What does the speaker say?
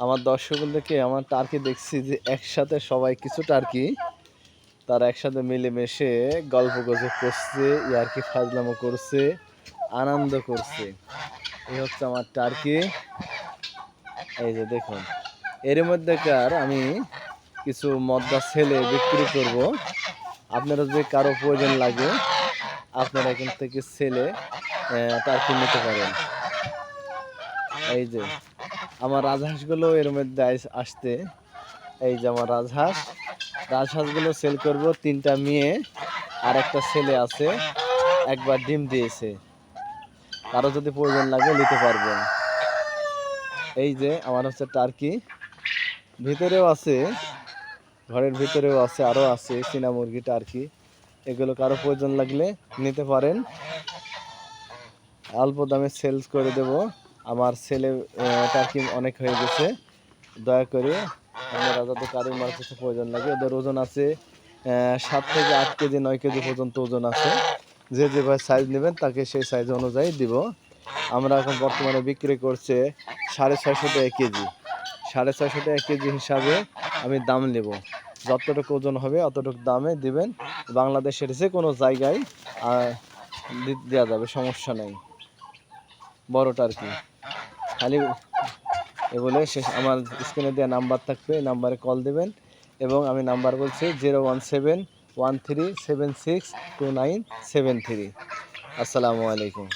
আমার দর্শকদেরকে আমার টার্কি দেখছি যে একসাথে সবাই কিছু টার্কি তারা একসাথে মিলেমিশে গল্প গুজব করছে, ইয়ার্কি ফাজলামো করছে, আনন্দ করছে। এই হচ্ছে আমার টার্কি। এই যে দেখুন, এর মধ্যেকার আমি কিছু মদ্দা ছেলে বিক্রি করব। আপনারা যদি কারো প্রয়োজন লাগে আপনারা এখান থেকে ছেলে টার্কি নিতে পারেন। এই যে আমার রাজহাঁসগুলো এর মধ্যে আসতে, এই যে আমার রাজহাঁসগুলো সেল করব। 3টা মেয়ে আর একটা ছেলে আছে, একবার ডিম দিয়েছে। কারো যদি প্রয়োজন লাগে নিতে পারবেন। এই যে আমার হচ্ছে টার্কি, ভিতরেও আছে, ঘরের ভিতরেও আছে, আরও আছে চীনা মুরগি, টার্কি। এগুলো কারো প্রয়োজন লাগলে নিতে পারেন, অল্প দামে সেলস করে দেব। আমার ছেলে টার্কি অনেক হয়ে গেছে, দয়া করে আপনারা যাদের কারোর মার কিছু প্রয়োজন লাগে। ওদের ওজন আছে 7 থেকে 8 কেজি 9 কেজি পর্যন্ত ওজন আছে। যে যেভাবে সাইজ নেবেন তাকে সেই সাইজ অনুযায়ী দিব। আমরা এখন বর্তমানে বিক্রি করছে 650 টাকা কেজি। 650 টাকা কেজি হিসাবে আমি দাম নেব। যতটুকু ওজন হবে অতটুকু দামে দিবেন। বাংলাদেশের যে কোনো জায়গায় দেওয়া যাবে, সমস্যা নেই। বড় টার্কি খালি এ বলে শেষ। আমার স্ক্রিনে দেওয়া নাম্বার থাকবে, এই নাম্বারে কল দেবেন এবং আমি নাম্বার বলছি 01713762973। আসসালামু আলাইকুম।